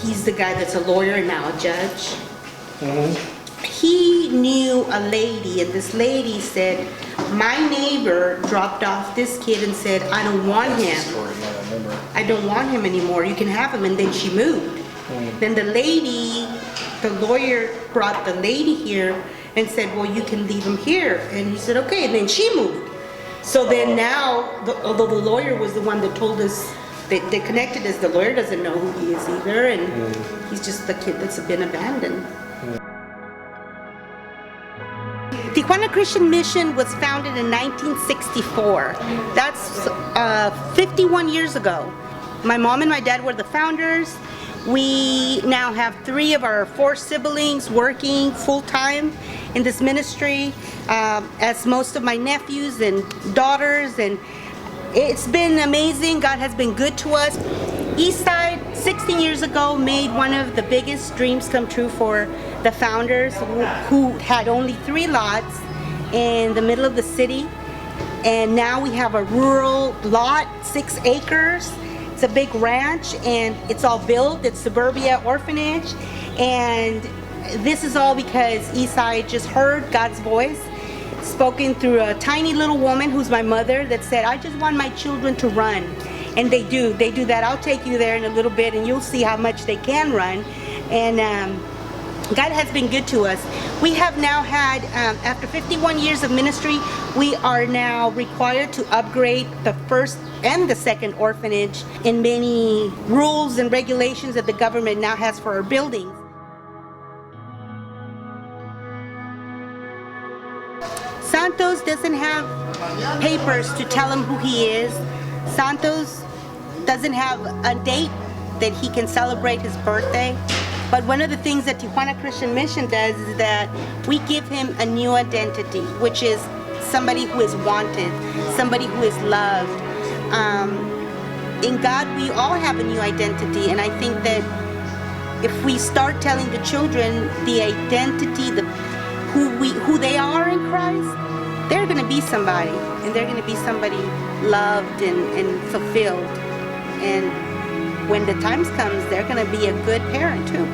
He's the guy that's a lawyer and now a judge. He knew a lady, and this lady said, my neighbor dropped off this kid and said, I don't want him. I don't want him anymore. You can have him. And then she moved. Then the lawyer brought the lady here and said, well, you can leave him here. And he said, okay. And then she moved. So then now, although the lawyer was the one that told us, they connected us, the lawyer doesn't know who he is either, and he's just the kid that's been abandoned. Tijuana Christian Mission was founded in 1964. That's 51 years ago. My mom and my dad were the founders. We now have 3 of our 4 siblings working full-time in this ministry, as most of my nephews and daughters, and it's been amazing. God has been good to us. Eastside, 16 years ago, made one of the biggest dreams come true for the founders, who had only 3 lots in the middle of the city. And now we have a rural lot, 6 acres. It's a big ranch, and it's all built. It's suburbia orphanage. And this is all because Eastside just heard God's voice, spoken through a tiny little woman who's my mother, that said, I just want my children to run. And they do that. I'll take you there in a little bit and you'll see how much they can run. And God has been good to us. We have now had, after 51 years of ministry, we are now required to upgrade the first and the second orphanage in many rules and regulations that the government now has for our buildings. Santos doesn't have papers to tell him who he is. Santos doesn't have a date that he can celebrate his birthday. But one of the things that Tijuana Christian Mission does is that we give him a new identity, which is somebody who is wanted, somebody who is loved. In God, we all have a new identity, and I think that if we start telling the children the identity, who they are in Christ, they're going to be somebody, and they're going to be somebody loved and fulfilled. And when the times comes, they're going to be a good parent too.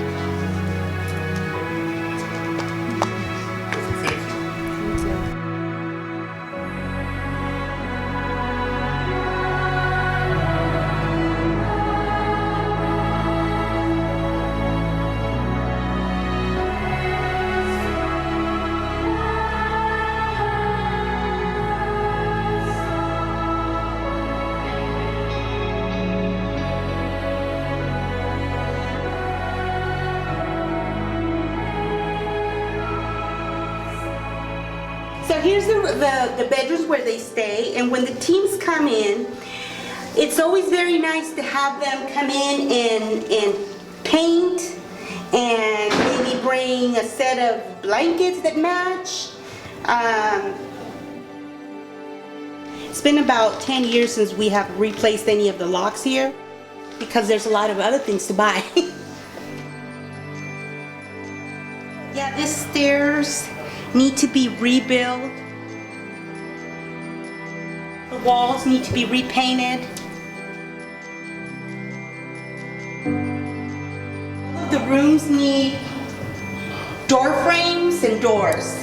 So here's the bedrooms where they stay, and when the teams come in, it's always very nice to have them come in and paint and maybe bring a set of blankets that match. It's been about 10 years since we have replaced any of the locks here because there's a lot of other things to buy. Yeah, these stairs need to be rebuilt. The walls need to be repainted. The rooms need door frames and doors.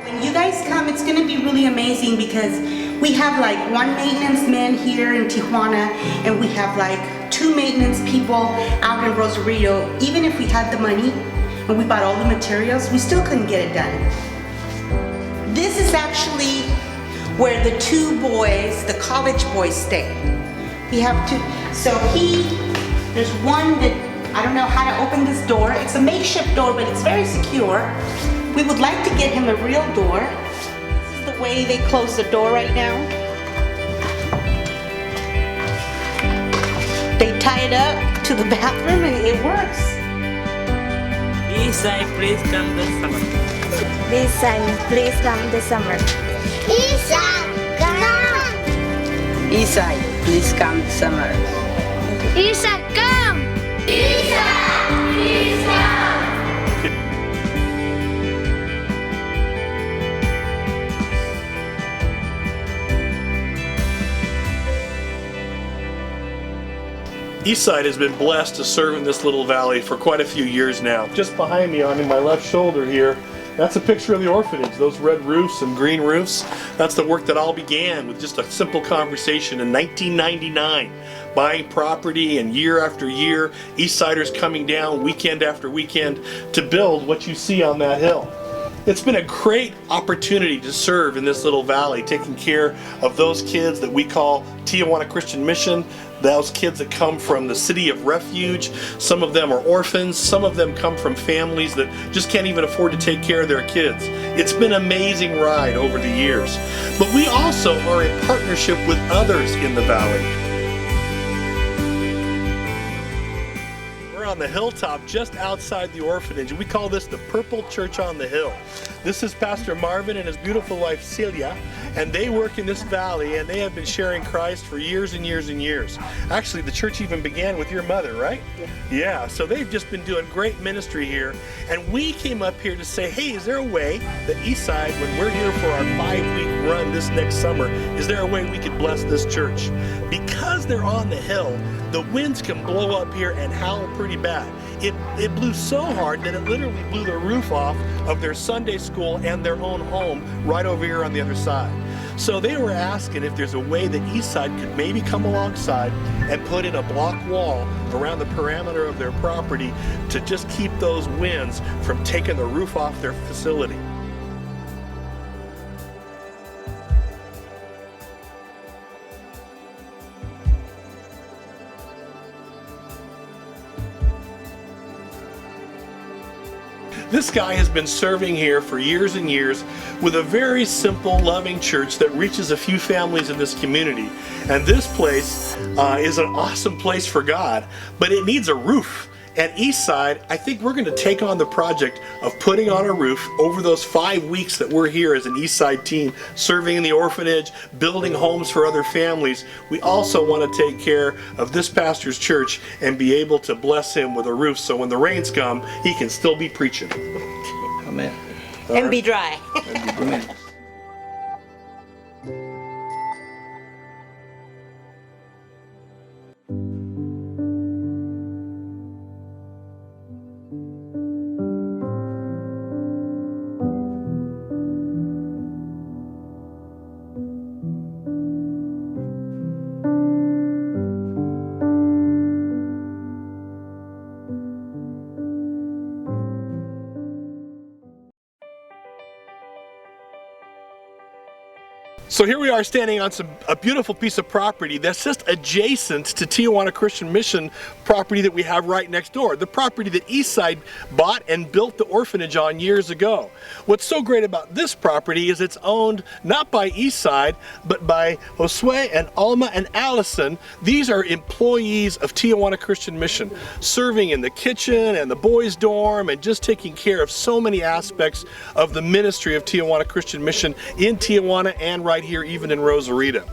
When you guys come, it's going to be really amazing because we have like 1 maintenance man here in Tijuana, and we have like 2 maintenance people out in Rosarito. Even if we had the money and we bought all the materials, we still couldn't get it done. This is actually where the two boys, the college boys, stay. We have two. So there's one that, I don't know how to open this door. It's a makeshift door, but it's very secure. We would like to get him a real door. This is the way they close the door right now. They tie it up to the bathroom and it works. Eastside, please come this summer. Eastside, please come this summer. Eastside, come! Eastside, please come this summer. Eastside, come! Eastside, please come! Eastside has been blessed to serve in this little valley for quite a few years now. Just behind me on my left shoulder here, that's a picture of the orphanage. Those red roofs and green roofs, that's the work that all began with just a simple conversation in 1999. Buying property, and year after year, Eastsiders coming down weekend after weekend to build what you see on that hill. It's been a great opportunity to serve in this little valley, taking care of those kids that we call Tijuana Christian Mission, those kids that come from the city of refuge. Some of them are orphans, some of them come from families that just can't even afford to take care of their kids. It's been an amazing ride over the years. But we also are in partnership with others in the valley. On the hilltop just outside the orphanage. We call this the Purple Church on the Hill. This is Pastor Marvin and his beautiful wife Celia, and they work in this valley, and they have been sharing Christ for years and years and years. Actually, the church even began with your mother, right? Yeah, so they've just been doing great ministry here, and we came up here to say, hey, is there a way that Eastside, when we're here for our 5-week run this next summer, is there a way we could bless this church? Because they're on the hill, the winds can blow up here and howl pretty bad. It blew so hard that it literally blew the roof off of their Sunday school and their own home right over here on the other side. So they were asking if there's a way that Eastside could maybe come alongside and put in a block wall around the perimeter of their property to just keep those winds from taking the roof off their facility. This guy has been serving here for years and years with a very simple, loving church that reaches a few families in this community. And this place is an awesome place for God, but it needs a roof. At Eastside, I think we're going to take on the project of putting on a roof over those 5 weeks that we're here as an Eastside team, serving in the orphanage, building homes for other families. We also want to take care of this pastor's church and be able to bless him with a roof so when the rains come, he can still be preaching. Amen. And be dry. Amen. So here we are standing on a beautiful piece of property that's just adjacent to Tijuana Christian Mission property that we have right next door. The property that Eastside bought and built the orphanage on years ago. What's so great about this property is it's owned not by Eastside, but by Josue and Alma and Allison. These are employees of Tijuana Christian Mission, serving in the kitchen and the boys' dorm and just taking care of so many aspects of the ministry of Tijuana Christian Mission in Tijuana and right here even in Rosarito.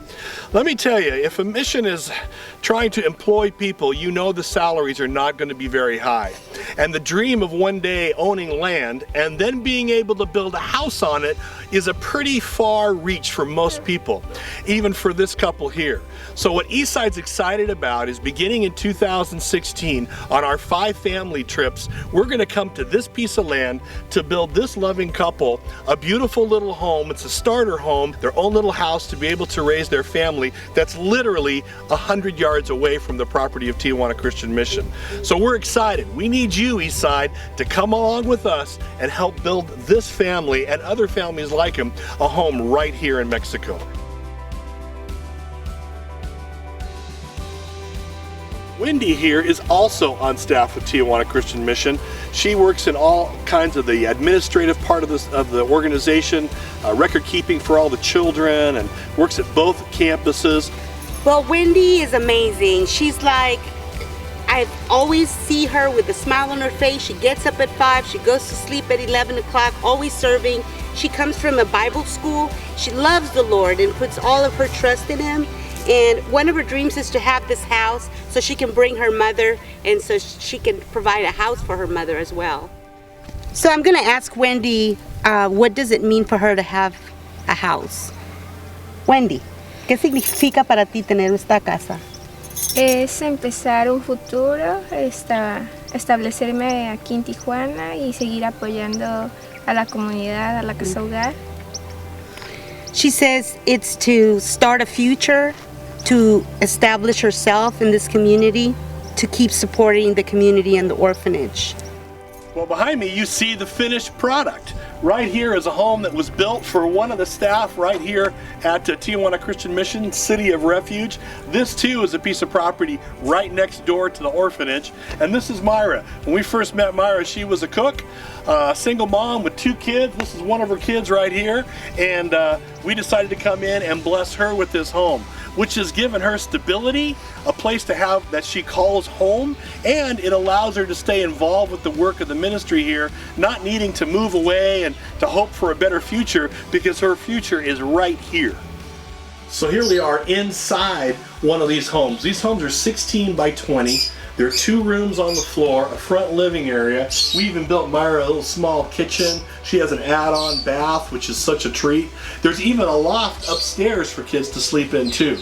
Let me tell you, if a mission is trying to employ people, you know the salaries are not going to be very high. And the dream of one day owning land and then being able to build a house on it is a pretty far reach for most people, even for this couple here. So what Eastside's excited about is beginning in 2016 on our 5 family trips, we're going to come to this piece of land to build this loving couple a beautiful little home. It's a starter home, their own little house to be able to raise their family that's literally 100 yards away from the property of Tijuana Christian Mission. So we're excited. We need you, Eastside, to come along with us and help build this family and other families like them a home right here in Mexico. Wendy here is also on staff with Tijuana Christian Mission. She works in all kinds of the administrative part of the organization, record keeping for all the children, and works at both campuses. Well, Wendy is amazing. She's like, I always see her with a smile on her face. She gets up at 5, she goes to sleep at 11 o'clock, always serving. She comes from a Bible school. She loves the Lord and puts all of her trust in Him. And one of her dreams is to have this house so she can bring her mother and so she can provide a house for her mother as well. So I'm going to ask Wendy, what does it mean for her to have a house? Wendy, ¿qué significa para ti tener esta casa? Es empezar un futuro, establecerme aquí en Tijuana y seguir apoyando a la comunidad, a la casa hogar. She says it's to start a future, to establish herself in this community, to keep supporting the community and the orphanage. Well, behind me you see the finished product. Right here is a home that was built for one of the staff right here at Tijuana Christian Mission, City of Refuge. This too is a piece of property right next door to the orphanage. And this is Myra. When we first met Myra, she was a cook, a single mom with 2 kids. This is one of her kids right here. And we decided to come in and bless her with this home, which has given her stability, a place to have that she calls home, and it allows her to stay involved with the work of the ministry here, not needing to move away and to hope for a better future, because her future is right here. So here we are inside one of these homes. These homes are 16 by 20. There are 2 rooms on the floor, a front living area. We even built Myra a little small kitchen. She has an add-on bath, which is such a treat. There's even a loft upstairs for kids to sleep in too.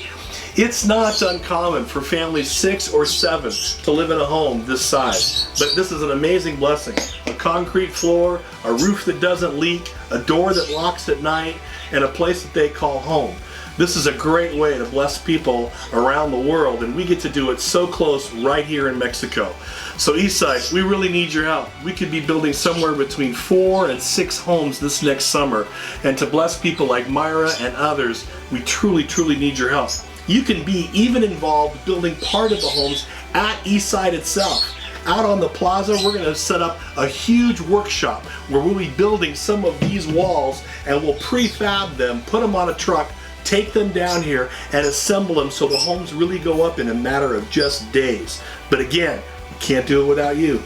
It's not uncommon for families 6 or 7 to live in a home this size, but this is an amazing blessing. A concrete floor, a roof that doesn't leak, a door that locks at night, and a place that they call home. This is a great way to bless people around the world, and we get to do it so close right here in Mexico. So Eastside, we really need your help. We could be building somewhere between 4 and 6 homes this next summer, and to bless people like Myra and others, we truly, truly need your help. You can be even involved building part of the homes at Eastside itself. Out on the plaza, we're going to set up a huge workshop where we'll be building some of these walls, and we'll prefab them, put them on a truck, take them down here and assemble them so the homes really go up in a matter of just days. But again, we can't do it without you.